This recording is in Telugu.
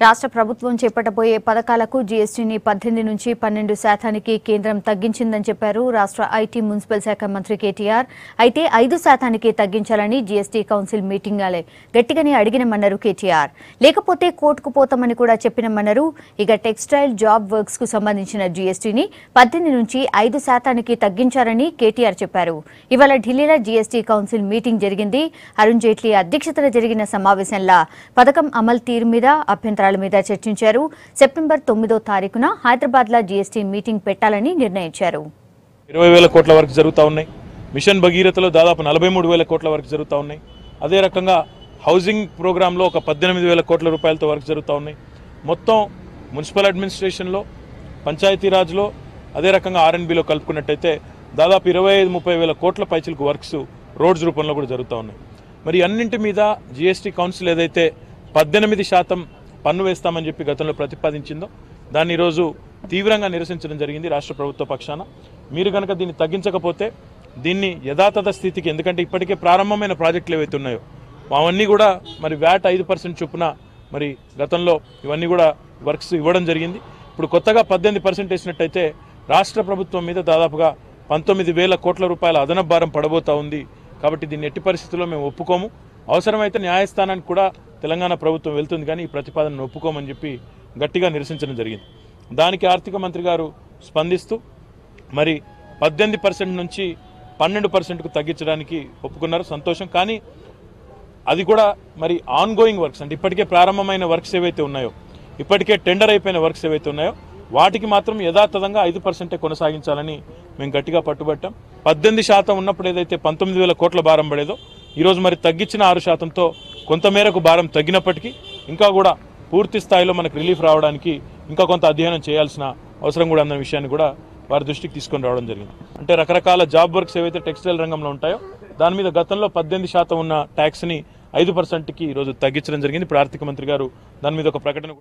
రాష్ట్ర ప్రభుత్వం చేపట్టబోయే పథకాలకు జీఎస్టీని 18 నుంచి 12% కేంద్రం తగ్గించిందని చెప్పారు రాష్ట్ర ఐటీ మున్సిపల్ శాఖ మంత్రి కేటీఆర్. అయితే 5% తగ్గించాలని జీఎస్టీ కౌన్సిల్ మీటింగ్ గట్టిగానే అడిగినమన్నారు కేటీఆర్. లేకపోతే కోర్టుకు పోతామని కూడా చెప్పినమన్నారు. ఇక టెక్స్టైల్ జాబ్ వర్క్స్ కు సంబంధించిన జీఎస్టీని 18 నుంచి 5% తగ్గించారని కేటీఆర్ చెప్పారు. ఇవాళ ఢిల్లీలో జీఎస్టీ కౌన్సిల్ మీటింగ్ జరిగింది. అరుణ్ జైట్లీ అధ్యక్షతన జరిగిన సమావేశంలో పథకం అమలు తీరు మీద అభ్యంతరాల మీద చర్చించారు. సెప్టెంబర్ 9వ తారీఖున హైదరాబాద్లో జీఎస్టీ మీటింగ్ పెట్టాలని నిర్ణయించారు. 20,000 కోట్ల వరకు జరుగుతూ ఉన్నాయి. మిషన్ భగీరథలో దాదాపు 43,000 కోట్ల వరకు జరుగుతూ ఉన్నాయి. అదే రకంగా హౌసింగ్ ప్రోగ్రాంలో ఒక 18,000 కోట్ల రూపాయలతో వర్క్ జరుగుతూ ఉన్నాయి. మొత్తం మున్సిపల్ అడ్మినిస్ట్రేషన్లో, పంచాయతీరాజ్లో, అదే రకంగా R&Bలో కలుపుకున్నట్టయితే దాదాపు 25-30,000 కోట్ల పైచిలకు వర్క్స్ రోడ్స్ రూపంలో కూడా జరుగుతూ ఉన్నాయి. మరి అన్నింటి మీద జీఎస్టీ కౌన్సిల్ ఏదైతే 18% పన్ను వేస్తామని చెప్పి గతంలో ప్రతిపాదించిందో దాన్ని ఈరోజు తీవ్రంగా నిరసించడం జరిగింది రాష్ట్ర ప్రభుత్వ పక్షాన. మీరు కనుక దీన్ని తగ్గించకపోతే దీన్ని యథాతథ స్థితికి, ఎందుకంటే ఇప్పటికే ప్రారంభమైన ప్రాజెక్టులు ఏవైతే ఉన్నాయో అవన్నీ కూడా మరి VAT 5% చొప్పున మరి గతంలో ఇవన్నీ కూడా వర్క్స్ ఇవ్వడం జరిగింది. ఇప్పుడు కొత్తగా 18% వేసినట్టయితే రాష్ట్ర ప్రభుత్వం మీద దాదాపుగా 19,000 కోట్ల రూపాయల అదనపు భారం పడబోతా ఉంది. కాబట్టి దీన్ని ఎట్టి పరిస్థితుల్లో మేము ఒప్పుకోము. అవసరమైతే న్యాయస్థానానికి కూడా తెలంగాణ ప్రభుత్వం వెళ్తుంది, కానీ ఈ ప్రతిపాదనను ఒప్పుకోమని చెప్పి గట్టిగా నిరసించడం జరిగింది. దానికి ఆర్థిక మంత్రి గారు స్పందిస్తూ మరి 18% నుంచి 12%కు తగ్గించడానికి ఒప్పుకున్నారు. సంతోషం. కానీ అది కూడా మరి ఆన్గోయింగ్ వర్క్స్, అంటే ఇప్పటికే ప్రారంభమైన వర్క్స్ ఏవైతే ఉన్నాయో, ఇప్పటికే టెండర్ అయిపోయిన వర్క్స్ ఏవైతే ఉన్నాయో వాటికి మాత్రం యథాతథంగా 5% కొనసాగించాలని మేము గట్టిగా పట్టుబట్టాం. 18% ఉన్నప్పుడు ఏదైతే 19,000 కోట్ల భారం పడేదో ఈరోజు మరి తగ్గించిన 6%తో కొంతమేరకు భారం తగ్గినప్పటికీ ఇంకా కూడా పూర్తి స్థాయిలో మనకు రిలీఫ్ రావడానికి ఇంకా కొంత అధ్యయనం చేయాల్సిన అవసరం కూడా అన్న విషయాన్ని కూడా వారి దృష్టికి తీసుకొని రావడం జరిగింది. అంటే రకరకాల జాబ్ వర్క్స్ ఏవైతే టెక్స్టైల్ రంగంలో ఉంటాయో దాని మీద గతంలో 18% ఉన్న ట్యాక్స్ని 5%కి ఈరోజు తగ్గించడం జరిగింది. ఇప్పుడు ఆర్థిక మంత్రి గారు దాని మీద ఒక ప్రకటన